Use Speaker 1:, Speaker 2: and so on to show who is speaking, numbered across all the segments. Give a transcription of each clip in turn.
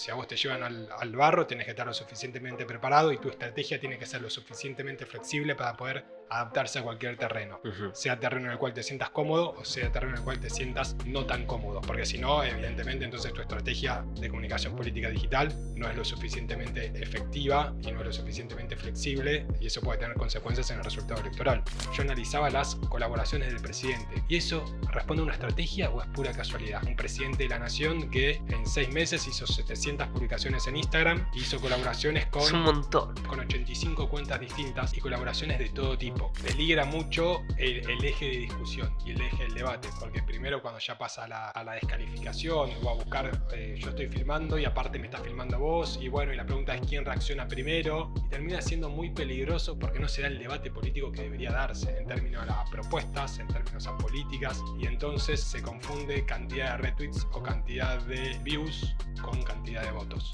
Speaker 1: Si a vos te llevan al barro, tenés que estar lo suficientemente preparado y tu estrategia tiene que ser lo suficientemente flexible para poder adaptarse a cualquier terreno. Sea terreno en el cual te sientas cómodo o sea terreno en el cual te sientas no tan cómodo. Porque si no, evidentemente, entonces tu estrategia de comunicación política digital no es lo suficientemente efectiva y no es lo suficientemente flexible, y eso puede tener consecuencias en el resultado electoral. Yo analizaba las colaboraciones del presidente, y eso responde a una estrategia o es pura casualidad. Un presidente de la nación que en 6 meses hizo 700 publicaciones en Instagram, hizo colaboraciones con,
Speaker 2: es un montón,
Speaker 1: con 85 cuentas distintas y colaboraciones de todo tipo. Peligra mucho el eje de discusión y el eje del debate, porque primero cuando ya pasa a la descalificación o a buscar yo estoy filmando y aparte me estás filmando vos, y bueno, y la pregunta es quién reacciona primero, y termina siendo muy peligroso porque no se da el debate político que debería darse en términos a propuestas, en términos a políticas, y entonces se confunde cantidad de retweets o cantidad de views con cantidad de votos.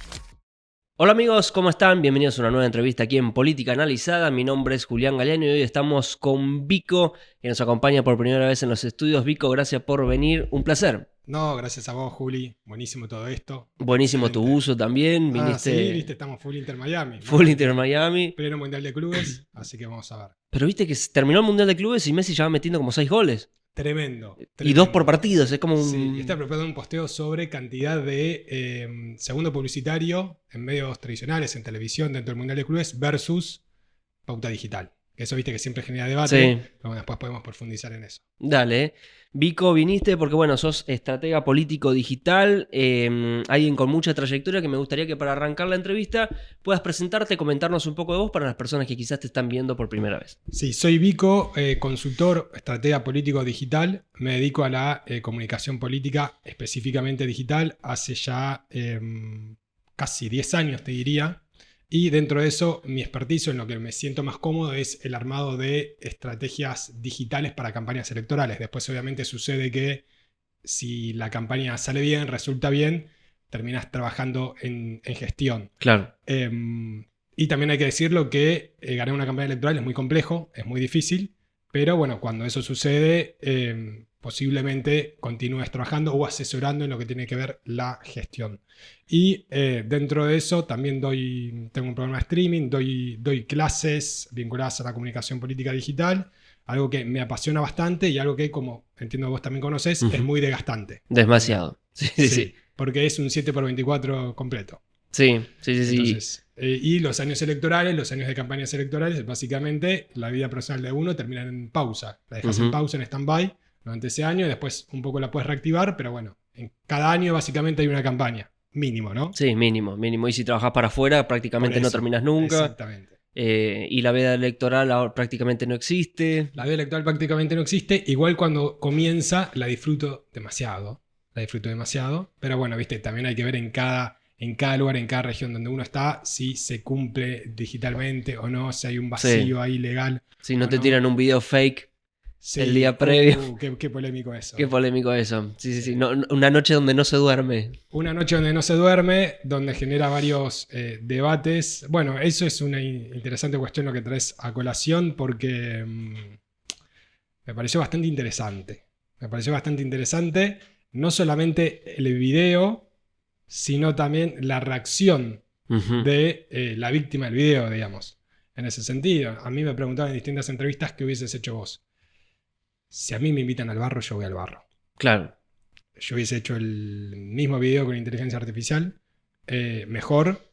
Speaker 2: Hola amigos, ¿cómo están? Bienvenidos a una nueva entrevista aquí en Política Analizada. Mi nombre es Julián Galeano y hoy estamos con Vico, que nos acompaña por primera vez en los estudios. Vico, gracias por venir, un placer.
Speaker 1: No, gracias a vos, Juli. Buenísimo todo esto.
Speaker 2: Buenísimo
Speaker 1: Excelente.
Speaker 2: Tu uso también. Viniste...
Speaker 1: sí, viste, estamos full Inter Miami.
Speaker 2: Full Inter Miami.
Speaker 1: Pleno Mundial de Clubes, así que vamos a ver.
Speaker 2: Pero viste que terminó el Mundial de Clubes y Messi ya va metiendo como 6 goles.
Speaker 1: Tremendo.
Speaker 2: Y 2 por partidos, es como un...
Speaker 1: Sí, y está preparando un posteo sobre cantidad de segundo publicitario en medios tradicionales, en televisión, dentro del Mundial de Clubes, versus pauta digital. Que eso viste que siempre genera debate,
Speaker 2: sí.
Speaker 1: Pero bueno, después podemos profundizar en eso.
Speaker 2: Dale. Vico, viniste porque, bueno, sos estratega político digital, alguien con mucha trayectoria que me gustaría que para arrancar la entrevista puedas presentarte, comentarnos un poco de vos para las personas que quizás te están viendo por primera vez.
Speaker 1: Sí, soy Vico, consultor, estratega político digital. Me dedico a la comunicación política, específicamente digital, hace ya casi 10 años, te diría. Y dentro de eso, mi experticio, en lo que me siento más cómodo, es el armado de estrategias digitales para campañas electorales. Después, obviamente, sucede que si la campaña sale bien, resulta bien, terminas trabajando en gestión.
Speaker 2: Claro.
Speaker 1: Y también hay que decirlo que ganar una campaña electoral es muy complejo, es muy difícil, pero bueno, cuando eso sucede, posiblemente continúes trabajando o asesorando en lo que tiene que ver la gestión. Y dentro de eso también tengo un programa de streaming, doy clases vinculadas a la comunicación política digital, algo que me apasiona bastante y algo que, como entiendo vos también conocés, es muy desgastante.
Speaker 2: Demasiado. Sí.
Speaker 1: Porque es un 7x24 completo.
Speaker 2: Sí.
Speaker 1: Entonces, y los años electorales, los años de campañas electorales, básicamente la vida personal de uno termina en pausa. La dejas en pausa, en stand-by, durante ese año, y después un poco la puedes reactivar, pero bueno, en cada año básicamente hay una campaña, mínimo, ¿no?
Speaker 2: Sí, mínimo. Y si trabajas para afuera, prácticamente no terminas nunca.
Speaker 1: Exactamente.
Speaker 2: Y la vida electoral ahora prácticamente no existe.
Speaker 1: La vida electoral prácticamente no existe. Igual cuando comienza la disfruto demasiado. Pero bueno, viste, también hay que ver en cada lugar, en cada región donde uno está, si se cumple digitalmente o no, si hay un vacío ahí legal.
Speaker 2: Si no te tiran un video fake el día previo.
Speaker 1: Qué polémico eso.
Speaker 2: Qué polémico eso. Sí. No, una noche donde no se duerme.
Speaker 1: Una noche donde no se duerme, donde genera varios debates. Bueno, eso es una interesante cuestión lo que traes a colación, porque me pareció bastante interesante. No solamente el video, sino también la reacción de la víctima del video, digamos. En ese sentido, a mí me preguntaban en distintas entrevistas qué hubieses hecho vos. Si a mí me invitan al barro, yo voy al barro.
Speaker 2: Claro.
Speaker 1: Yo hubiese hecho el mismo video con inteligencia artificial, mejor,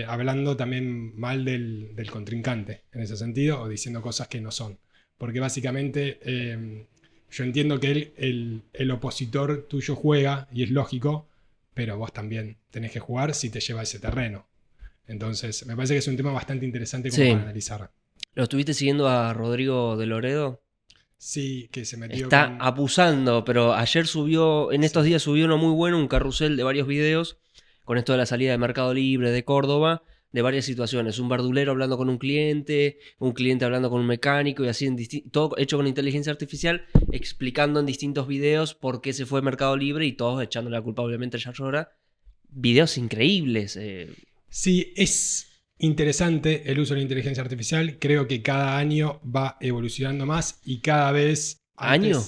Speaker 1: hablando también mal del contrincante, en ese sentido, o diciendo cosas que no son. Porque básicamente yo entiendo que el opositor tuyo juega, y es lógico, pero vos también tenés que jugar si te lleva a ese terreno. Entonces, me parece que es un tema bastante interesante como para analizar.
Speaker 2: ¿Lo estuviste siguiendo a Rodrigo de Loredo?
Speaker 1: Sí, que se metió.
Speaker 2: Está abusando, pero ayer en estos días subió uno muy bueno, un carrusel de varios videos, con esto de la salida de Mercado Libre de Córdoba, de varias situaciones. Un verdulero hablando con un cliente hablando con un mecánico, y así, todo hecho con inteligencia artificial, explicando en distintos videos por qué se fue Mercado Libre y todos echándole la culpa, obviamente, a Yayora. Videos increíbles.
Speaker 1: Sí, es interesante el uso de la inteligencia artificial. Creo que cada año va evolucionando más y cada vez...
Speaker 2: ¿Año?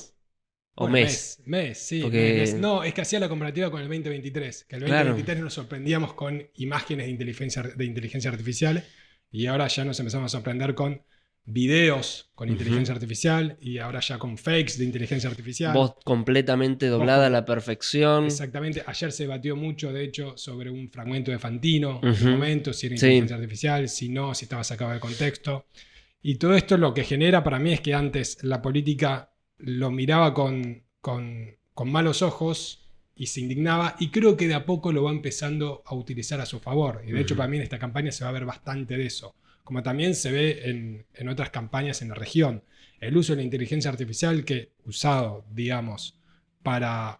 Speaker 2: O
Speaker 1: Bueno,
Speaker 2: mes.
Speaker 1: sí.
Speaker 2: Porque,
Speaker 1: No, es que hacía la comparativa con el 2023. Que el
Speaker 2: claro.
Speaker 1: 2023 nos sorprendíamos con imágenes de inteligencia artificial y ahora ya nos empezamos a sorprender con videos con inteligencia artificial y ahora ya con fakes de inteligencia artificial.
Speaker 2: Voz completamente doblada a la perfección.
Speaker 1: Exactamente. Ayer se debatió mucho, de hecho, sobre un fragmento de Fantino, en
Speaker 2: Ujú.
Speaker 1: un momento, si era inteligencia artificial, si no, si estaba sacado de contexto. Y todo esto lo que genera para mí es que antes la política lo miraba con malos ojos y se indignaba, y creo que de a poco lo va empezando a utilizar a su favor. Y de hecho, para mí en esta campaña se va a ver bastante de eso, como también se ve en otras campañas en la región. El uso de la inteligencia artificial que, usado, digamos, para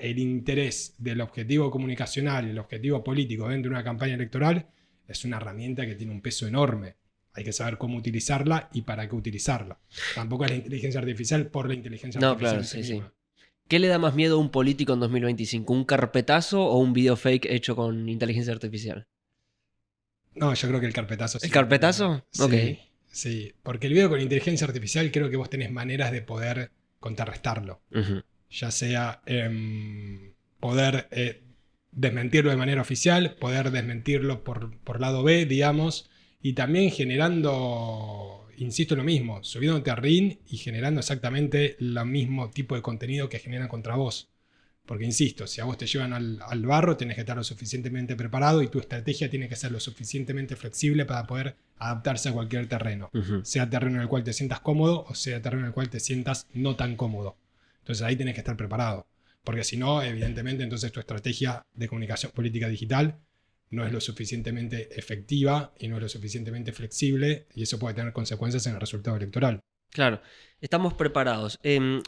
Speaker 1: el interés del objetivo comunicacional y el objetivo político dentro de una campaña electoral, es una herramienta que tiene un peso enorme. Hay que saber cómo utilizarla y para qué utilizarla. Tampoco es la inteligencia artificial por la inteligencia artificial.
Speaker 2: Claro, sí. ¿Qué le da más miedo a un político en 2025? ¿Un carpetazo o un video fake hecho con inteligencia artificial?
Speaker 1: No, yo creo que el carpetazo.
Speaker 2: ¿El carpetazo?
Speaker 1: Sí,
Speaker 2: Ok.
Speaker 1: Sí, porque el video con inteligencia artificial creo que vos tenés maneras de poder contrarrestarlo. Ya sea poder desmentirlo de manera oficial, poder desmentirlo por lado B, digamos, y también generando, insisto en lo mismo, subiéndote a RIN y generando exactamente el mismo tipo de contenido que generan contra vos. Porque insisto, si a vos te llevan al barro, tenés que estar lo suficientemente preparado y tu estrategia tiene que ser lo suficientemente flexible para poder adaptarse a cualquier terreno. Sea terreno en el cual te sientas cómodo o sea terreno en el cual te sientas no tan cómodo. Entonces ahí tenés que estar preparado. Porque si no, evidentemente, entonces tu estrategia de comunicación política digital no es lo suficientemente efectiva y no es lo suficientemente flexible, y eso puede tener consecuencias en el resultado electoral.
Speaker 2: Claro, estamos preparados.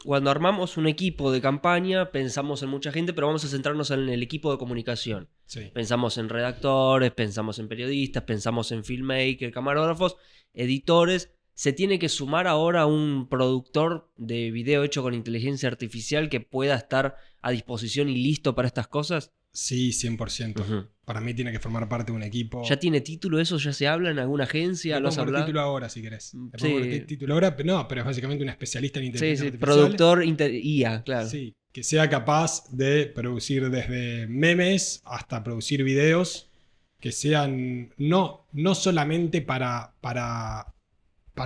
Speaker 2: Cuando armamos un equipo de campaña, pensamos en mucha gente, pero vamos a centrarnos en el equipo de comunicación.
Speaker 1: Sí.
Speaker 2: Pensamos en redactores, pensamos en periodistas, pensamos en filmmakers, camarógrafos, editores. ¿Se tiene que sumar ahora un productor de video hecho con inteligencia artificial que pueda estar a disposición y listo para estas cosas?
Speaker 1: Sí, 100%. Para mí tiene que formar parte de un equipo.
Speaker 2: ¿Ya tiene título eso? ¿Ya se habla en alguna agencia? ¿Lo has hablado?
Speaker 1: Título ahora, si querés.
Speaker 2: Sí.
Speaker 1: Título ahora, pero es básicamente un especialista en inteligencia artificial.
Speaker 2: Productor IA, claro.
Speaker 1: Sí, que sea capaz de producir desde memes hasta producir videos que sean no solamente para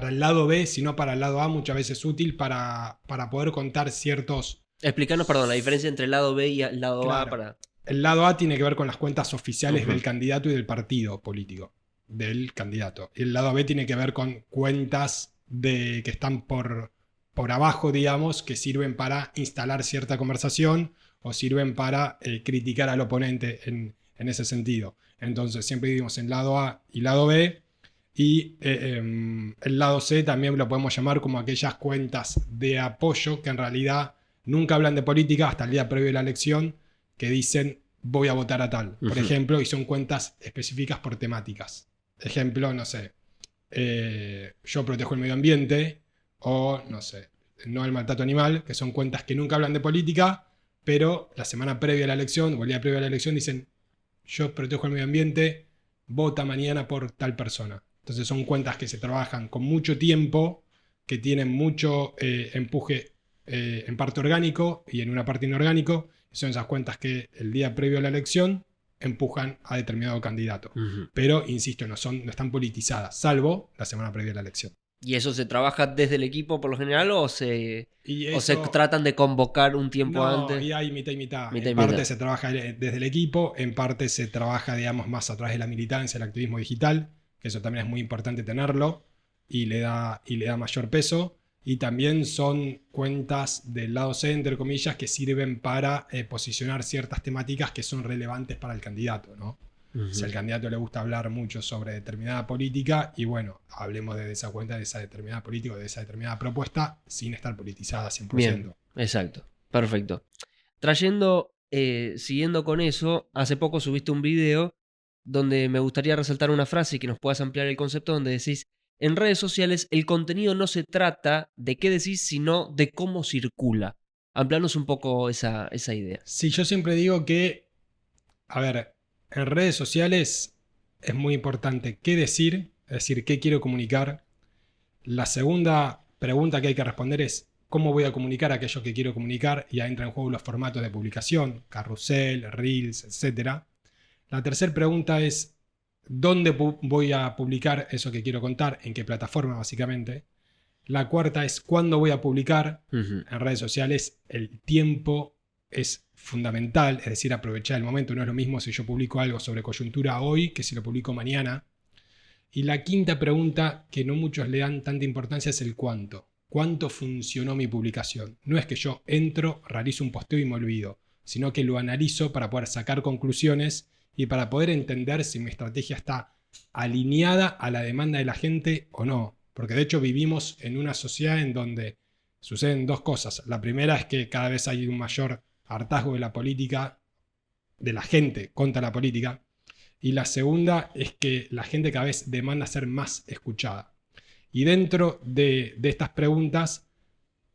Speaker 1: el lado B, sino para el lado A, muchas veces útil para poder contar ciertos...
Speaker 2: Explícanos, perdón, la diferencia entre el lado B y el lado A para...
Speaker 1: El lado A tiene que ver con las cuentas oficiales del candidato y del partido político del candidato. Y el lado B tiene que ver con cuentas que están por abajo, digamos, que sirven para instalar cierta conversación o sirven para criticar al oponente en ese sentido. Entonces siempre dividimos en lado A y lado B. Y el lado C también lo podemos llamar como aquellas cuentas de apoyo que en realidad nunca hablan de política hasta el día previo de la elección, que dicen voy a votar a tal, por ejemplo, y son cuentas específicas por temáticas. Ejemplo, no sé, yo protejo el medio ambiente, o no sé, no el maltrato animal, que son cuentas que nunca hablan de política, pero la semana previa a la elección o el día previo a la elección dicen yo protejo el medio ambiente, vota mañana por tal persona. Entonces son cuentas que se trabajan con mucho tiempo, que tienen mucho empuje en parte orgánico y en una parte inorgánico. Son esas cuentas que el día previo a la elección empujan a determinado candidato. Pero, insisto, no están politizadas, salvo la semana previa a la elección.
Speaker 2: ¿Y eso se trabaja desde el equipo por lo general o se tratan de convocar un tiempo antes?
Speaker 1: Y hay mitad y mitad. En parte se trabaja desde el equipo, en parte se trabaja, digamos, más a través de la militancia, el activismo digital, que eso también es muy importante tenerlo y le da mayor peso. Y también son cuentas del lado C, entre comillas, que sirven para posicionar ciertas temáticas que son relevantes para el candidato, ¿no? Si al candidato le gusta hablar mucho sobre determinada política, y bueno, hablemos de esa cuenta, de esa determinada política, de esa determinada propuesta, sin estar politizada 100%.
Speaker 2: Bien, exacto, perfecto. Siguiendo con eso, hace poco subiste un video donde me gustaría resaltar una frase y que nos puedas ampliar el concepto, donde decís: en redes sociales el contenido no se trata de qué decís, sino de cómo circula. Amplianos un poco esa idea.
Speaker 1: Sí, yo siempre digo que, a ver, en redes sociales es muy importante qué decir, es decir, qué quiero comunicar. La segunda pregunta que hay que responder es cómo voy a comunicar aquello que quiero comunicar, y ahí entran en juego los formatos de publicación, carrusel, reels, etc. La tercera pregunta es, ¿dónde voy a publicar eso que quiero contar? ¿En qué plataforma, básicamente? La cuarta es, ¿cuándo voy a publicar? En redes sociales el tiempo es fundamental, es decir, aprovechar el momento. No es lo mismo si yo publico algo sobre coyuntura hoy que si lo publico mañana. Y la quinta pregunta, que no muchos le dan tanta importancia, es el cuánto. ¿Cuánto funcionó mi publicación? No es que yo entro, realizo un posteo y me olvido, sino que lo analizo para poder sacar conclusiones y para poder entender si mi estrategia está alineada a la demanda de la gente o no. Porque de hecho vivimos en una sociedad en donde suceden dos cosas. La primera es que cada vez hay un mayor hartazgo de la política, de la gente contra la política. Y la segunda es que la gente cada vez demanda ser más escuchada. Y dentro de estas preguntas,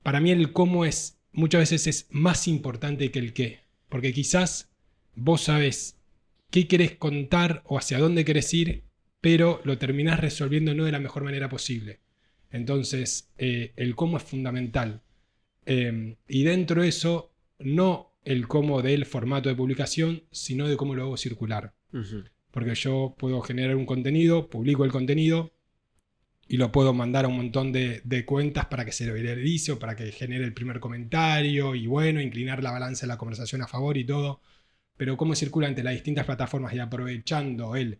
Speaker 1: para mí el cómo es muchas veces es más importante que el qué. Porque quizás vos sabés qué querés contar o hacia dónde querés ir, pero lo terminás resolviendo no de la mejor manera posible. Entonces, el cómo es fundamental. Y dentro de eso, no el cómo del formato de publicación, sino de cómo lo hago circular. Porque yo puedo generar un contenido, publico el contenido y lo puedo mandar a un montón de cuentas para que se lo viralice o para que genere el primer comentario y bueno, inclinar la balanza de la conversación a favor y todo. Pero cómo circula entre las distintas plataformas y aprovechando el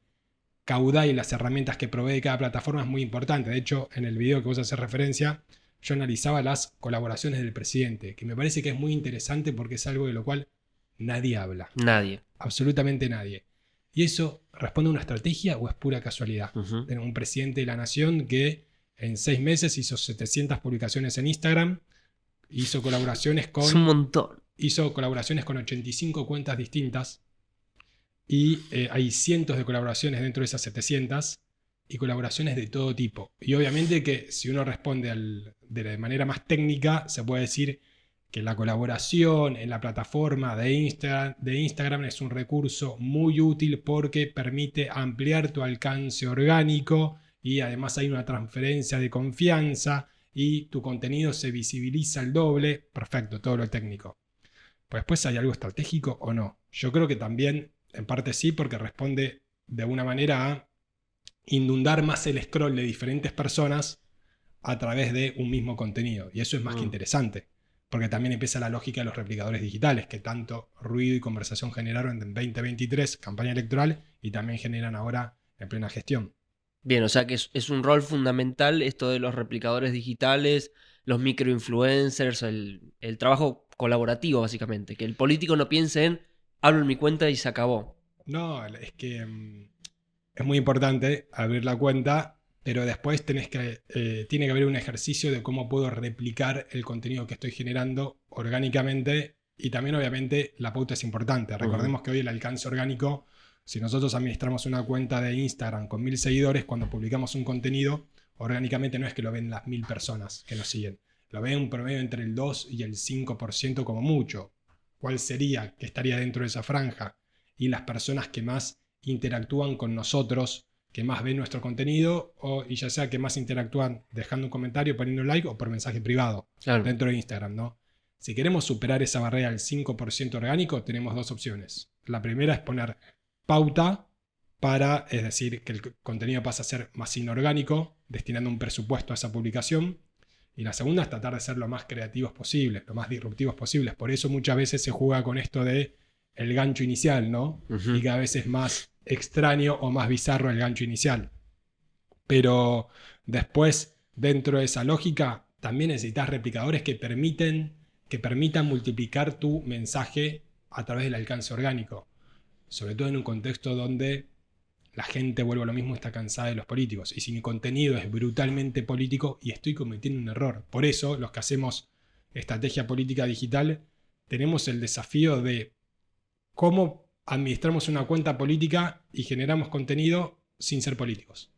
Speaker 1: caudal y las herramientas que provee cada plataforma es muy importante. De hecho, en el video que vos haces referencia, yo analizaba las colaboraciones del presidente, que me parece que es muy interesante porque es algo de lo cual nadie habla.
Speaker 2: Nadie.
Speaker 1: Absolutamente nadie. ¿Y eso responde a una estrategia o es pura casualidad? Tenemos un presidente de la nación que en 6 meses hizo 700 publicaciones en Instagram, hizo colaboraciones con...
Speaker 2: Es un montón.
Speaker 1: Hizo colaboraciones con 85 cuentas distintas y hay cientos de colaboraciones dentro de esas 700 y colaboraciones de todo tipo. Y obviamente que si uno responde de manera más técnica, se puede decir que la colaboración en la plataforma de Instagram es un recurso muy útil porque permite ampliar tu alcance orgánico y además hay una transferencia de confianza y tu contenido se visibiliza al doble. Perfecto, todo lo técnico. Pues después hay algo estratégico o no. Yo creo que también en parte sí, porque responde de alguna manera a inundar más el scroll de diferentes personas a través de un mismo contenido. Y eso es más que interesante. Porque también empieza la lógica de los replicadores digitales, que tanto ruido y conversación generaron en 2023, campaña electoral, y también generan ahora en plena gestión.
Speaker 2: Bien, o sea que es un rol fundamental esto de los replicadores digitales, los microinfluencers, el trabajo colaborativo básicamente, que el político no piense en hablo en mi cuenta y se acabó.
Speaker 1: No, es que es muy importante abrir la cuenta, pero después tiene que haber un ejercicio de cómo puedo replicar el contenido que estoy generando orgánicamente y también obviamente la pauta es importante. Recordemos que hoy el alcance orgánico, si nosotros administramos una cuenta de Instagram con 1000 seguidores, cuando publicamos un contenido, orgánicamente no es que lo ven las 1000 personas que nos siguen. Lo ven un promedio entre el 2 y el 5% como mucho. ¿Cuál sería que estaría dentro de esa franja? Y las personas que más interactúan con nosotros, que más ven nuestro contenido, y ya sea que más interactúan dejando un comentario, poniendo un like o por mensaje privado dentro de Instagram, ¿no? Si queremos superar esa barrera del 5% orgánico, tenemos dos opciones. La primera es poner pauta es decir, que el contenido pasa a ser más inorgánico, destinando un presupuesto a esa publicación. Y la segunda es tratar de ser lo más creativos posibles, lo más disruptivos posibles. Por eso muchas veces se juega con esto de el gancho inicial, ¿no? Y cada vez es más extraño o más bizarro el gancho inicial. Pero después, dentro de esa lógica, también necesitas replicadores que permitan multiplicar tu mensaje a través del alcance orgánico. Sobre todo en un contexto donde la gente, vuelve a lo mismo, está cansada de los políticos. Y si mi contenido es brutalmente político y estoy cometiendo un error. Por eso, los que hacemos estrategia política digital, tenemos el desafío de cómo administramos una cuenta política y generamos contenido sin ser políticos.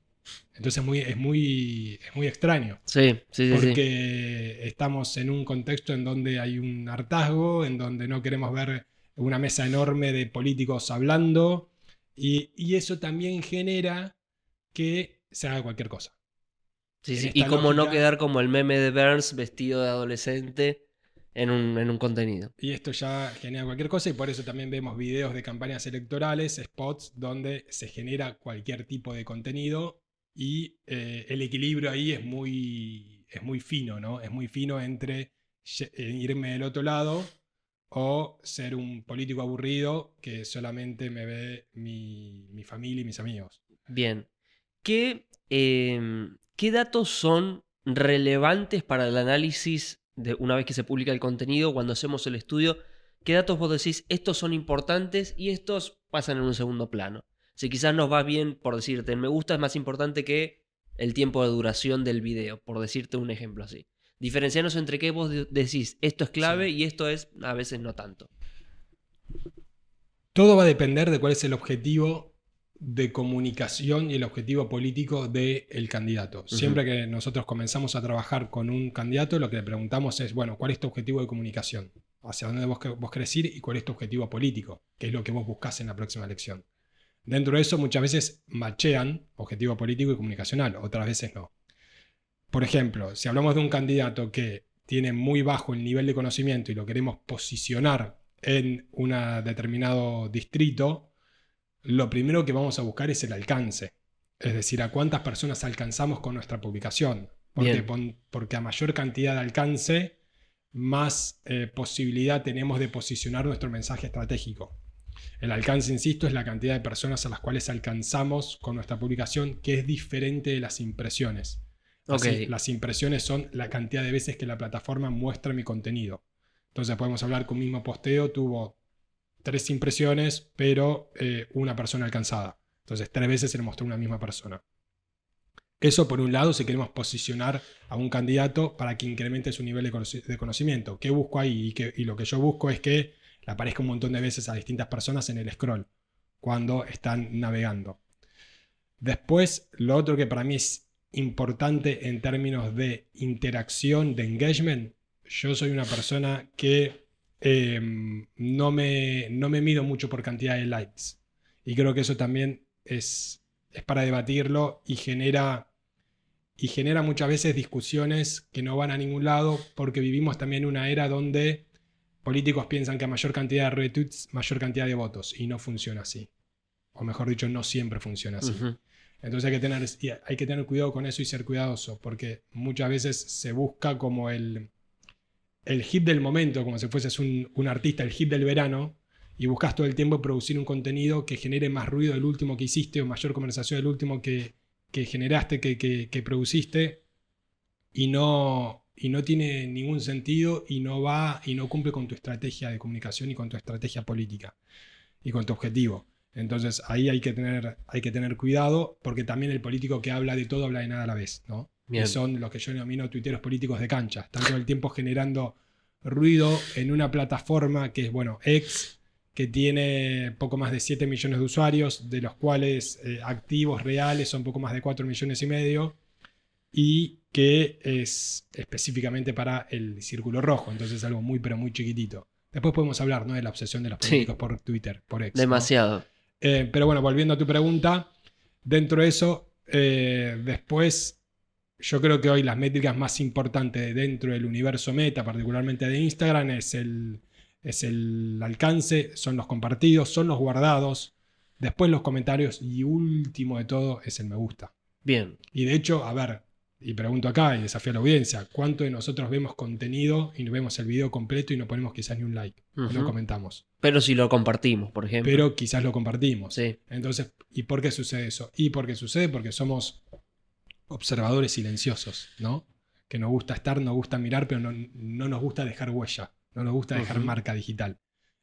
Speaker 1: Entonces es muy extraño.
Speaker 2: Sí.
Speaker 1: Porque estamos en un contexto en donde hay un hartazgo, en donde no queremos ver una mesa enorme de políticos hablando, y eso también genera que se haga cualquier cosa.
Speaker 2: Sí,
Speaker 1: En
Speaker 2: sí.
Speaker 1: esta
Speaker 2: Y cómo no
Speaker 1: lógica-
Speaker 2: quedar como el meme de Burns vestido de adolescente en un contenido.
Speaker 1: Y esto ya genera cualquier cosa y por eso también vemos videos de campañas electorales, spots, donde se genera cualquier tipo de contenido y el equilibrio ahí es muy fino, ¿no? Es muy fino entre irme del otro lado o ser un político aburrido que solamente me ve mi familia y mis amigos.
Speaker 2: Bien. ¿Qué datos son relevantes para el análisis de una vez que se publica el contenido, cuando hacemos el estudio? ¿Qué datos vos decís, estos son importantes y estos pasan en un segundo plano? Si quizás nos va bien, por decirte, el me gusta es más importante que el tiempo de duración del video, por decirte un ejemplo así. Diferenciarnos entre qué vos decís, esto es clave
Speaker 1: Sí.
Speaker 2: y esto es a veces no tanto.
Speaker 1: Todo va a depender de cuál es el objetivo de comunicación y el objetivo político del candidato. Siempre que nosotros comenzamos a trabajar con un candidato, lo que le preguntamos es, bueno, ¿cuál es tu objetivo de comunicación? ¿Hacia dónde vos querés ir y cuál es tu objetivo político? ¿Qué es lo que vos buscás en la próxima elección? Dentro de eso muchas veces machean objetivo político y comunicacional, otras veces no. Por ejemplo, si hablamos de un candidato que tiene muy bajo el nivel de conocimiento y lo queremos posicionar en un determinado distrito, lo primero que vamos a buscar es el alcance. Es decir, a cuántas personas alcanzamos con nuestra publicación. Porque a mayor cantidad de alcance, más posibilidad tenemos de posicionar nuestro mensaje estratégico. El alcance, insisto, es la cantidad de personas a las cuales alcanzamos con nuestra publicación, que es diferente de las impresiones. Las impresiones son la cantidad de veces que la plataforma muestra mi contenido. Entonces podemos hablar que un mismo posteo tuvo 3 impresiones, pero una persona alcanzada. Entonces 3 veces se le mostró una misma persona. Eso por un lado, si queremos posicionar a un candidato para que incremente su nivel de conocimiento. ¿Qué busco ahí? Y lo que yo busco es que le aparezca un montón de veces a distintas personas en el scroll cuando están navegando. Después, lo otro que para mí es importante en términos de interacción, de engagement, yo soy una persona que no me mido mucho por cantidad de likes. Y creo que eso también es para debatirlo y genera muchas veces discusiones que no van a ningún lado porque vivimos también una era donde políticos piensan que a mayor cantidad de retweets, mayor cantidad de votos. Y no funciona así. O mejor dicho, no siempre funciona así. Entonces hay que tener cuidado con eso y ser cuidadoso, porque muchas veces se busca como el hit del momento, como si fueses un artista, el hit del verano, y buscas todo el tiempo producir un contenido que genere más ruido del último que hiciste o mayor conversación del último que generaste, que produciste, y no tiene ningún sentido y no cumple con tu estrategia de comunicación y con tu estrategia política y con tu objetivo. Entonces ahí hay que tener cuidado, porque también el político que habla de todo habla de nada a la vez, ¿no? Que son los que yo denomino tuiteros políticos de cancha. Están todo el tiempo generando ruido en una plataforma que es, X, que tiene poco más de 7 millones de usuarios, de los cuales activos reales son poco más de 4,5 millones, y que es específicamente para el círculo rojo. Entonces es algo muy, pero muy chiquitito. Después podemos hablar, ¿no?, de la obsesión de los políticos por Twitter, por X.
Speaker 2: Demasiado.
Speaker 1: ¿No? Pero bueno, volviendo a tu pregunta, dentro de eso, después, yo creo que hoy las métricas más importantes dentro del universo Meta, particularmente de Instagram, es el alcance, son los compartidos, son los guardados, después los comentarios y último de todo es el me gusta.
Speaker 2: Bien.
Speaker 1: Y de hecho, a ver, y pregunto acá y desafío a la audiencia, ¿cuánto de nosotros vemos contenido y vemos el video completo y no ponemos quizás ni un like? O no comentamos.
Speaker 2: Pero si lo compartimos, por ejemplo.
Speaker 1: Pero quizás lo compartimos.
Speaker 2: Sí.
Speaker 1: Entonces, ¿y por qué sucede eso? Y porque sucede porque somos observadores silenciosos, ¿no? Que nos gusta estar, nos gusta mirar, pero no nos gusta dejar huella, no nos gusta dejar marca digital.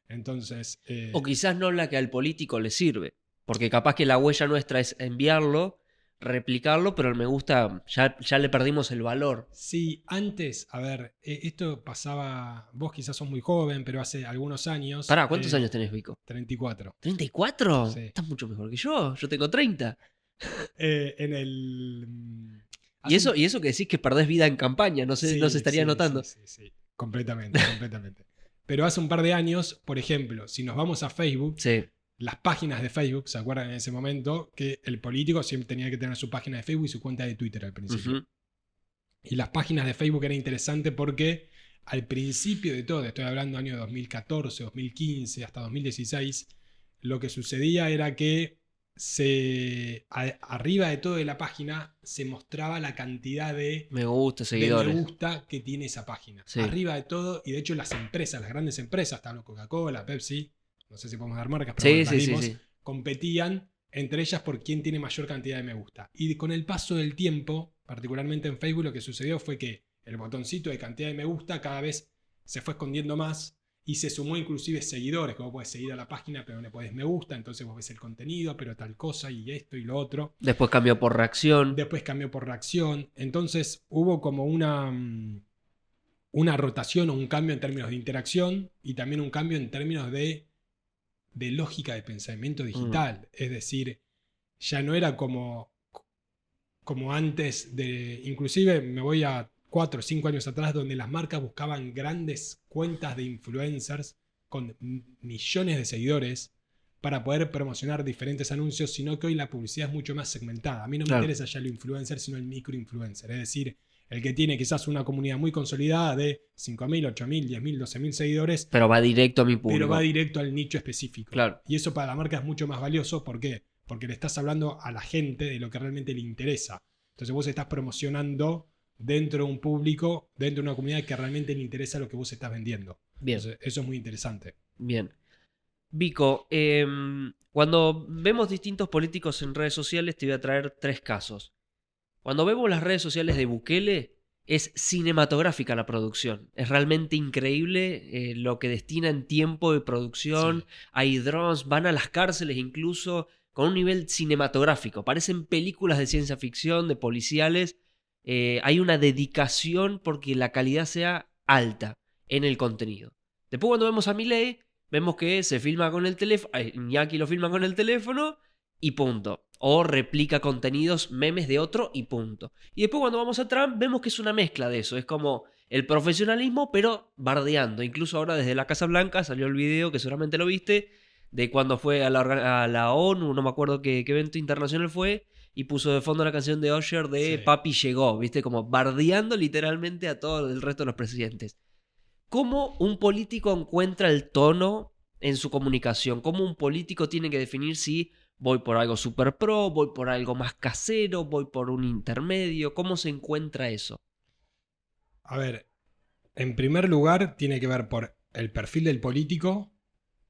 Speaker 1: Entonces...
Speaker 2: O quizás no la que al político le sirve, porque capaz que la huella nuestra es enviarlo, replicarlo, pero el me gusta ya le perdimos el valor.
Speaker 1: Sí, antes, a ver, esto pasaba, vos quizás sos muy joven, pero hace algunos años...
Speaker 2: Pará, ¿cuántos años tenés, Vico?
Speaker 1: 34.
Speaker 2: ¿34?
Speaker 1: Sí.
Speaker 2: Estás mucho mejor que yo tengo 30.
Speaker 1: En el...
Speaker 2: ¿Y eso que decís que perdés vida en campaña? No se estaría notando.
Speaker 1: Sí, completamente. Pero hace un par de años, por ejemplo, si nos vamos a Facebook...
Speaker 2: Sí.
Speaker 1: Las páginas de Facebook, ¿se acuerdan en ese momento? Que el político siempre tenía que tener su página de Facebook y su cuenta de Twitter al principio. Y las páginas de Facebook era interesante porque al principio de todo, estoy hablando año 2014, 2015, hasta 2016, lo que sucedía era que arriba de todo de la página se mostraba la cantidad
Speaker 2: Me gusta,
Speaker 1: de
Speaker 2: seguidores.
Speaker 1: me gusta que tiene esa página.
Speaker 2: Sí.
Speaker 1: Arriba de todo, y de hecho las empresas, las grandes empresas, estaban Coca-Cola, Pepsi, no sé si podemos dar marcas, pero
Speaker 2: Sí,
Speaker 1: bueno, las
Speaker 2: sí,
Speaker 1: dimos,
Speaker 2: sí.
Speaker 1: competían entre ellas por quién tiene mayor cantidad de me gusta. Y con el paso del tiempo, particularmente en Facebook, lo que sucedió fue que el botoncito de cantidad de me gusta cada vez se fue escondiendo más y se sumó inclusive seguidores, que vos podés seguir a la página pero no le podés me gusta, entonces vos ves el contenido, pero tal cosa y esto y lo otro.
Speaker 2: Después cambió por reacción.
Speaker 1: Después cambió por reacción. Entonces hubo como una rotación o un cambio en términos de interacción y también un cambio en términos de lógica de pensamiento digital. Es decir, ya no era como antes de... Inclusive me voy a 4 o 5 años atrás donde las marcas buscaban grandes cuentas de influencers con millones de seguidores para poder promocionar diferentes anuncios, sino que hoy la publicidad es mucho más segmentada. A mí no me interesa ya el influencer, sino el microinfluencer. Es decir, el que tiene quizás una comunidad muy consolidada de 5.000, 8.000, 10.000, 12.000 seguidores.
Speaker 2: Pero va directo a mi público.
Speaker 1: Pero va directo al nicho específico.
Speaker 2: Claro.
Speaker 1: Y eso para la marca es mucho más valioso. ¿Por qué? Porque le estás hablando a la gente de lo que realmente le interesa. Entonces vos estás promocionando dentro de un público, dentro de una comunidad que realmente le interesa lo que vos estás vendiendo.
Speaker 2: Bien.
Speaker 1: Entonces, eso es muy interesante.
Speaker 2: Bien. Vico, cuando vemos distintos políticos en redes sociales, te voy a traer 3 casos. Cuando vemos las redes sociales de Bukele, es cinematográfica la producción. Es realmente increíble lo que destina en tiempo de producción. Sí. Hay drones, van a las cárceles incluso con un nivel cinematográfico. Parecen películas de ciencia ficción, de policiales. Hay una dedicación porque la calidad sea alta en el contenido. Después cuando vemos a Milei, vemos que se filma con el teléfono, Iñaki lo filma con el teléfono y punto. O replica contenidos, memes de otro y punto. Y después cuando vamos a Trump vemos que es una mezcla de eso. Es como el profesionalismo pero bardeando. Incluso ahora desde la Casa Blanca salió el video, que seguramente lo viste, de cuando fue a la ONU, no me acuerdo qué evento internacional fue, y puso de fondo la canción de Usher de Papi llegó, ¿viste? Como bardeando literalmente a todo el resto de los presidentes. ¿Cómo un político encuentra el tono en su comunicación? ¿Cómo un político tiene que definir si voy por algo super pro, voy por algo más casero, voy por un intermedio? ¿Cómo se encuentra eso?
Speaker 1: A ver, en primer lugar tiene que ver por el perfil del político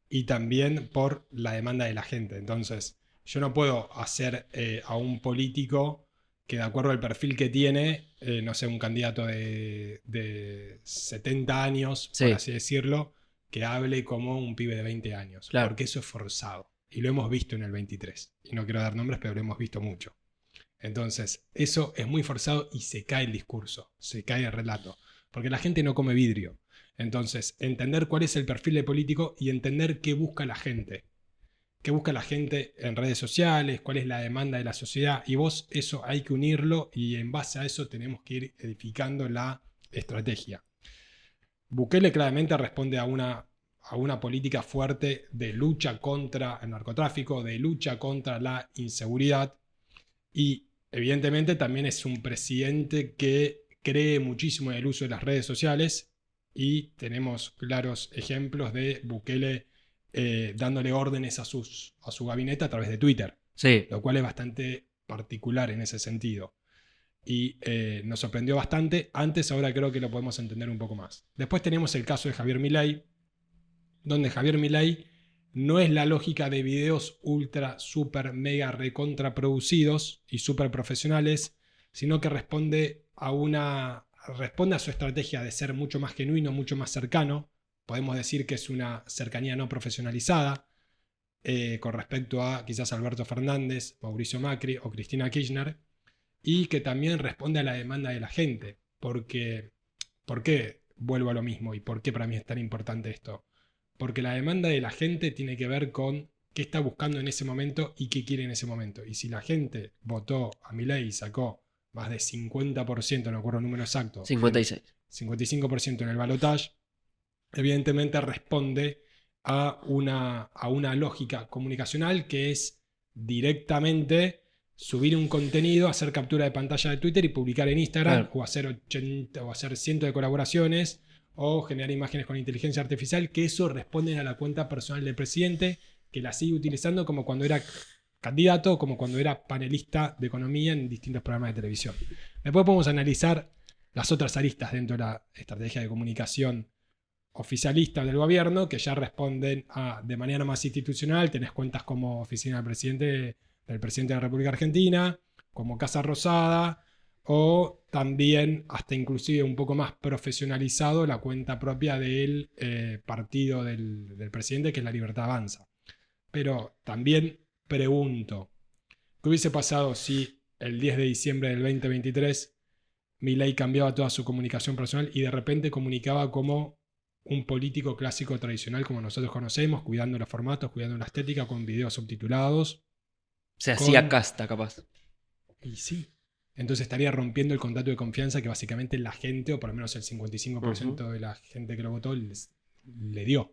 Speaker 1: y también por la demanda de la gente. Entonces, yo no puedo hacer a un político que de acuerdo al perfil que tiene, no sé, un candidato de 70 años, por así decirlo, que hable como un pibe de 20 años. Claro. Porque eso es forzado. Y lo hemos visto en el 23. Y no quiero dar nombres, pero lo hemos visto mucho. Entonces, eso es muy forzado y se cae el discurso, se cae el relato. Porque la gente no come vidrio. Entonces, entender cuál es el perfil del político y entender qué busca la gente. Qué busca la gente en redes sociales, cuál es la demanda de la sociedad. Y vos eso hay que unirlo y en base a eso tenemos que ir edificando la estrategia. Bukele claramente responde a una política fuerte de lucha contra el narcotráfico, de lucha contra la inseguridad. Y evidentemente también es un presidente que cree muchísimo en el uso de las redes sociales y tenemos claros ejemplos de Bukele dándole órdenes a su gabinete a través de Twitter.
Speaker 2: Sí.
Speaker 1: Lo cual es bastante particular en ese sentido. Y nos sorprendió bastante. Antes, ahora creo que lo podemos entender un poco más. Después tenemos el caso de Javier Milei, donde Javier Milei no es la lógica de videos ultra, super, mega, recontra producidos y super profesionales, sino que responde a su estrategia de ser mucho más genuino, mucho más cercano. Podemos decir que es una cercanía no profesionalizada con respecto a quizás Alberto Fernández, Mauricio Macri o Cristina Kirchner, y que también responde a la demanda de la gente. ¿Por qué vuelvo a lo mismo y por qué para mí es tan importante esto? Porque la demanda de la gente tiene que ver con qué está buscando en ese momento y qué quiere en ese momento. Y si la gente votó a Milei y sacó más de 50%, no recuerdo el número exacto.
Speaker 2: 56.
Speaker 1: 55% en el balotaje, evidentemente responde a una lógica comunicacional que es directamente subir un contenido, hacer captura de pantalla de Twitter y publicar en Instagram,
Speaker 2: Claro.
Speaker 1: o hacer 80 o hacer cientos de colaboraciones, o generar imágenes con inteligencia artificial, que eso responden a la cuenta personal del presidente, que la sigue utilizando como cuando era candidato, como cuando era panelista de economía en distintos programas de televisión. Después podemos analizar las otras aristas dentro de la estrategia de comunicación oficialista del gobierno, que ya responden de manera más institucional. Tenés cuentas como Oficina del Presidente de la República Argentina, como Casa Rosada, o también hasta inclusive un poco más profesionalizado la cuenta propia del partido del presidente, que es La Libertad Avanza. Pero también pregunto, ¿qué hubiese pasado si el 10 de diciembre del 2023 Milei cambiaba toda su comunicación personal y de repente comunicaba como un político clásico tradicional como nosotros conocemos, cuidando los formatos, cuidando la estética, con videos subtitulados?
Speaker 2: Se hacía casta, capaz.
Speaker 1: Y sí. Entonces estaría rompiendo el contrato de confianza que básicamente la gente, o por lo menos el 55% de la gente que lo votó, le dio.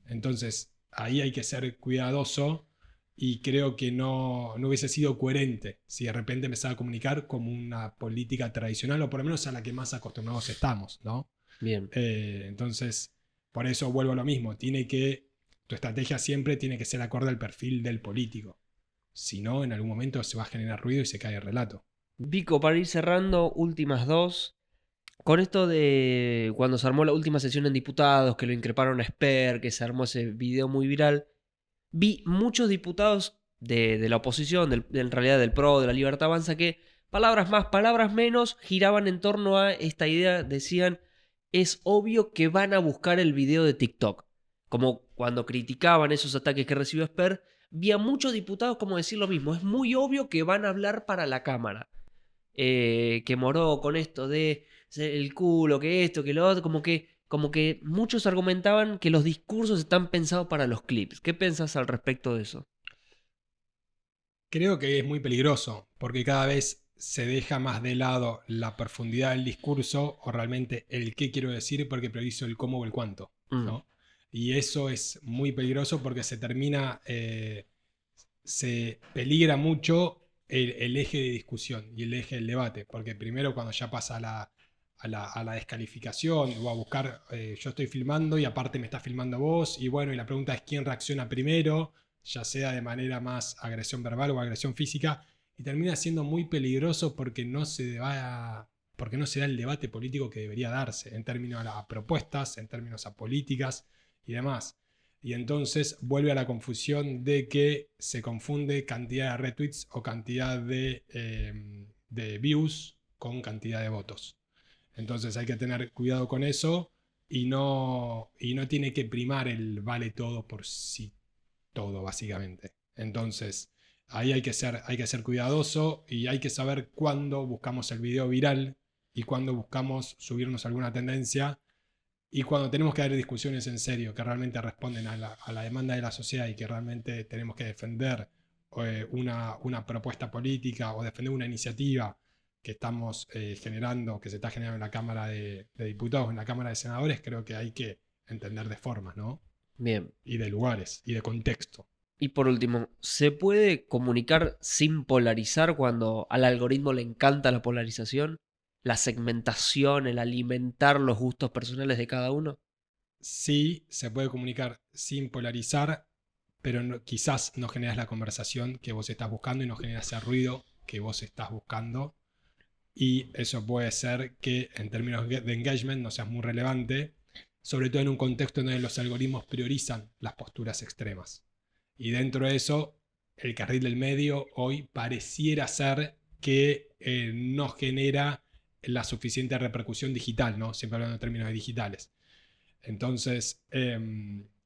Speaker 1: Entonces, ahí hay que ser cuidadoso y creo que no hubiese sido coherente si de repente empezaba a comunicar como una política tradicional, o por lo menos a la que más acostumbrados estamos, ¿no?
Speaker 2: Bien.
Speaker 1: Entonces, por eso vuelvo a lo mismo. Tu estrategia siempre tiene que ser acorde al perfil del político. Si no, en algún momento se va a generar ruido y se cae el relato.
Speaker 2: Vico, para ir cerrando, últimas dos. Con esto de cuando se armó la última sesión en diputados, que lo increparon a Esper, que se armó ese video muy viral, vi muchos diputados de la oposición, en realidad del PRO, de la Libertad Avanza, que palabras más, palabras menos, giraban en torno a esta idea, decían, es obvio que van a buscar el video de TikTok. Como cuando criticaban esos ataques que recibió Esper, vi a muchos diputados como decir lo mismo, es muy obvio que van a hablar para la Cámara. Que moró con esto de el culo, que esto, que lo otro, como que muchos argumentaban que los discursos están pensados para los clips. ¿Qué pensás al respecto de eso?
Speaker 1: Creo que es muy peligroso, porque cada vez se deja más de lado la profundidad del discurso, o realmente el qué quiero decir, porque priorizo el cómo o el cuánto, ¿no? Y eso es muy peligroso porque se peligra mucho el eje de discusión y el eje del debate, porque primero cuando ya pasa a la descalificación o a buscar, yo estoy filmando y aparte me estás filmando vos, y bueno, y la pregunta es quién reacciona primero, ya sea de manera más agresión verbal o agresión física, y termina siendo muy peligroso porque no se da el debate político que debería darse en términos a propuestas, en términos a políticas y demás. Y entonces vuelve a la confusión de que se confunde cantidad de retweets o cantidad de views con cantidad de votos. Entonces hay que tener cuidado con eso y no tiene que primar el vale todo por sí todo, básicamente. Entonces ahí hay que ser cuidadoso y hay que saber cuándo buscamos el video viral y cuándo buscamos subirnos a alguna tendencia. Y cuando tenemos que dar discusiones en serio que realmente responden a la demanda de la sociedad y que realmente tenemos que defender una propuesta política o defender una iniciativa que estamos generando, que se está generando en la Cámara de Diputados, en la Cámara de Senadores, creo que hay que entender de formas, ¿no?
Speaker 2: Bien.
Speaker 1: Y de lugares y de contexto.
Speaker 2: Y por último, ¿se puede comunicar sin polarizar cuando al algoritmo le encanta la polarización? ¿La segmentación, el alimentar los gustos personales de cada uno?
Speaker 1: Sí, se puede comunicar sin polarizar, pero quizás no generas la conversación que vos estás buscando y no generas ese ruido que vos estás buscando. Y eso puede ser que en términos de engagement no seas muy relevante, sobre todo en un contexto en donde los algoritmos priorizan las posturas extremas. Y dentro de eso, el carril del medio hoy pareciera ser que no genera la suficiente repercusión digital, ¿no? Siempre hablando en términos de digitales. Entonces,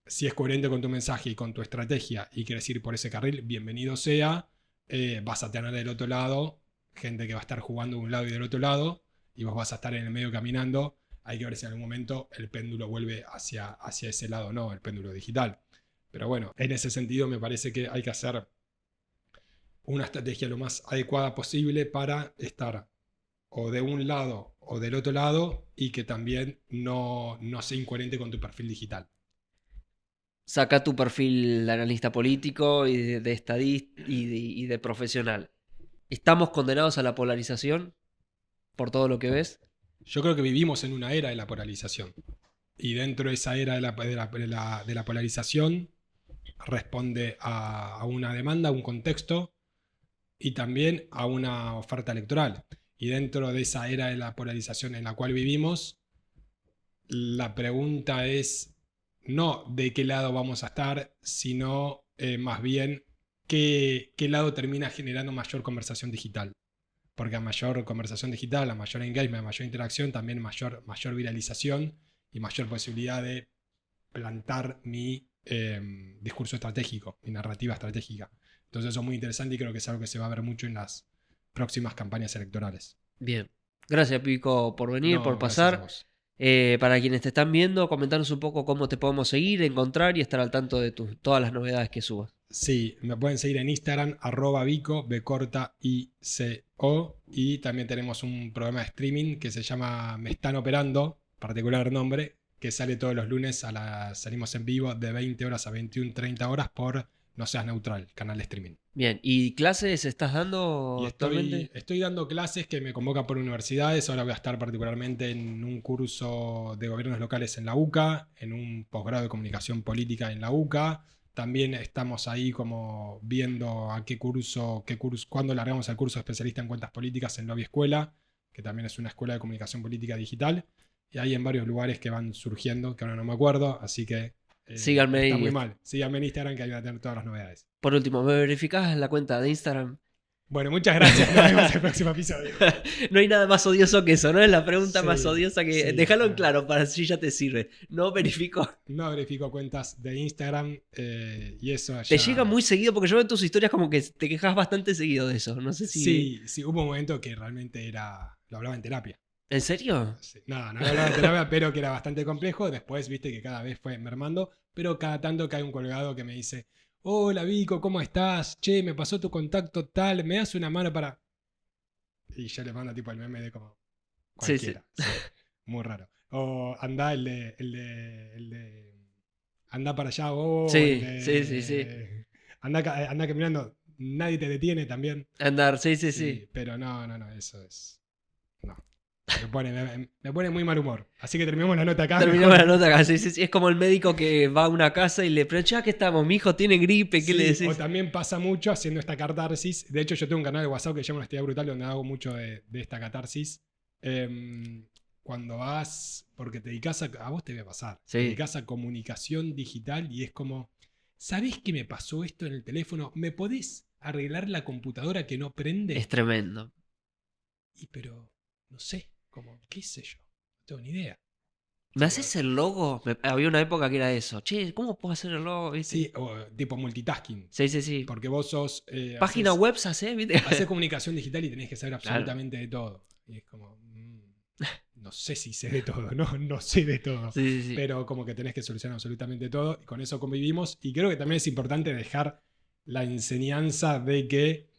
Speaker 1: si es coherente con tu mensaje y con tu estrategia y quieres ir por ese carril, bienvenido sea. Vas a tener del otro lado gente que va a estar jugando de un lado y del otro lado, y vos vas a estar en el medio caminando. Hay que ver si en algún momento el péndulo vuelve hacia ese lado, no, el péndulo digital. Pero bueno, en ese sentido me parece que hay que hacer una estrategia lo más adecuada posible para estar o de un lado o del otro lado y que también no sea incoherente con tu perfil digital.
Speaker 2: Saca tu perfil de analista político y de estadista y de profesional. ¿Estamos condenados a la polarización por todo lo que ves?
Speaker 1: Yo creo que vivimos en una era de la polarización. Y dentro de esa era de la polarización responde a una demanda, a un contexto y también a una oferta electoral. Y dentro de esa era de la polarización en la cual vivimos, la pregunta es no de qué lado vamos a estar, sino más bien qué lado termina generando mayor conversación digital. Porque a mayor conversación digital, a mayor engagement, a mayor interacción, también mayor viralización y mayor posibilidad de plantar mi discurso estratégico, mi narrativa estratégica. Entonces eso es muy interesante y creo que es algo que se va a ver mucho en las próximas campañas electorales.
Speaker 2: Bien. Gracias, Pico, por venir,
Speaker 1: No,
Speaker 2: por
Speaker 1: gracias a
Speaker 2: pasar.
Speaker 1: vos.
Speaker 2: Para quienes te están viendo, comentanos un poco cómo te podemos seguir, encontrar y estar al tanto de todas las novedades que subas.
Speaker 1: Sí, me pueden seguir en Instagram, @Vico, B-I-C-O, y también tenemos un programa de streaming que se llama Me Están Operando, particular nombre, que sale todos los lunes, salimos en vivo de 20 horas a 21:30 horas por No Seas Neutral, canal de streaming.
Speaker 2: Bien, ¿y clases estás dando
Speaker 1: Y
Speaker 2: actualmente?
Speaker 1: estoy dando clases que me convocan por universidades. Ahora voy a estar particularmente en un curso de gobiernos locales en la UCA, en un posgrado de comunicación política en la UCA. También estamos ahí como viendo a qué curso, cuándo largamos el curso de especialista en cuentas políticas en Lobby Escuela, que también es una escuela de comunicación política digital. Y hay en varios lugares que van surgiendo, que ahora no me acuerdo, así que
Speaker 2: Síganme
Speaker 1: está
Speaker 2: ahí.
Speaker 1: muy mal. Síganme en Instagram que ahí van a tener todas las novedades.
Speaker 2: Por último, ¿me verificás la cuenta de Instagram?
Speaker 1: Bueno, muchas gracias. Nos vemos en el próximo episodio.
Speaker 2: No hay nada más odioso que eso, ¿no? Es la pregunta
Speaker 1: Sí,
Speaker 2: más odiosa que...
Speaker 1: sí,
Speaker 2: Déjalo en
Speaker 1: no.
Speaker 2: claro para si ya te sirve. No verifico.
Speaker 1: No verifico cuentas de Instagram y eso ya...
Speaker 2: Te llega muy seguido porque yo veo en tus historias como que te quejas bastante seguido de eso. No sé si...
Speaker 1: Sí, hubo un momento que realmente lo hablaba en terapia.
Speaker 2: ¿En serio?
Speaker 1: Sí, no lo hablaba en terapia, pero que era bastante complejo. Después, viste que cada vez fue mermando, pero cada tanto cae un colgado que me dice: hola Vico, ¿cómo estás? Che, me pasó tu contacto tal, ¿me das una mano para...? Y yo le mando tipo el meme de como cualquiera.
Speaker 2: Sí.
Speaker 1: Sí, muy raro. O anda el de anda para allá vos.
Speaker 2: Sí, sí.
Speaker 1: Anda caminando, nadie te detiene también.
Speaker 2: Andar, sí.
Speaker 1: Pero no, eso es... No. Me pone muy mal humor. Así que terminamos la nota acá.
Speaker 2: Terminamos
Speaker 1: mejor.
Speaker 2: la nota acá. Sí. Es como el médico que va a una casa y le pregunta, ¿qué estamos? Mi hijo tiene gripe, ¿qué
Speaker 1: Sí,
Speaker 2: le decís?
Speaker 1: o también pasa mucho haciendo esta catarsis. De hecho, yo tengo un canal de WhatsApp que se llama Honestidad Brutal, donde hago mucho de esta catarsis. Cuando vas, porque te dedicas a vos te voy a pasar,
Speaker 2: Sí.
Speaker 1: te dedicas a comunicación digital y es como, ¿sabés que me pasó esto en el teléfono? ¿Me podés arreglar la computadora que no prende?
Speaker 2: Es tremendo.
Speaker 1: Pero, no sé, como, qué sé yo, no tengo ni idea.
Speaker 2: ¿Me haces el logo? Había una época que era eso. Che, ¿cómo puedo hacer el logo? ¿Viste?
Speaker 1: Sí, o tipo multitasking.
Speaker 2: Sí.
Speaker 1: Porque vos sos...
Speaker 2: Página web, ¿sabes? ¿Viste?
Speaker 1: Haces comunicación digital y tenés que saber
Speaker 2: Claro.
Speaker 1: absolutamente de todo. Y es como, no sé si sé de todo, no sé de todo.
Speaker 2: Sí.
Speaker 1: Pero como que tenés que solucionar absolutamente todo. Y con eso convivimos. Y creo que también es importante dejar la enseñanza de que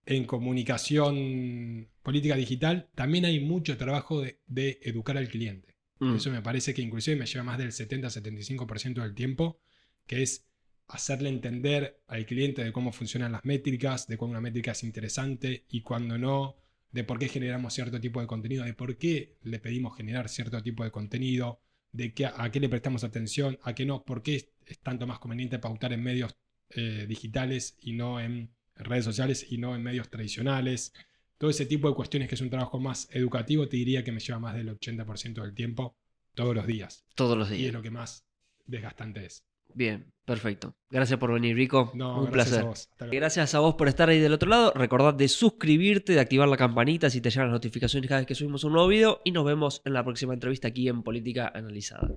Speaker 1: en comunicación política digital también hay mucho trabajo de educar al cliente. Eso me parece que inclusive me lleva más del 70-75% del tiempo, que es hacerle entender al cliente de cómo funcionan las métricas, de cuándo una métrica es interesante y cuándo no, de por qué generamos cierto tipo de contenido, de por qué le pedimos generar cierto tipo de contenido, de a qué le prestamos atención, a qué no, por qué es tanto más conveniente pautar en medios digitales y no en redes sociales y no en medios tradicionales. Todo ese tipo de cuestiones que es un trabajo más educativo, te diría que me lleva más del 80% del tiempo todos los días.
Speaker 2: Todos los
Speaker 1: Y es
Speaker 2: días.
Speaker 1: lo que más desgastante es.
Speaker 2: Bien, perfecto. Gracias por venir, Rico.
Speaker 1: No,
Speaker 2: Un
Speaker 1: gracias
Speaker 2: placer.
Speaker 1: a vos. Hasta luego.
Speaker 2: Gracias a vos por estar ahí del otro lado. Recordad de suscribirte, de activar la campanita si te llegan las notificaciones cada vez que subimos un nuevo video. Y nos vemos en la próxima entrevista aquí en Política Analizada.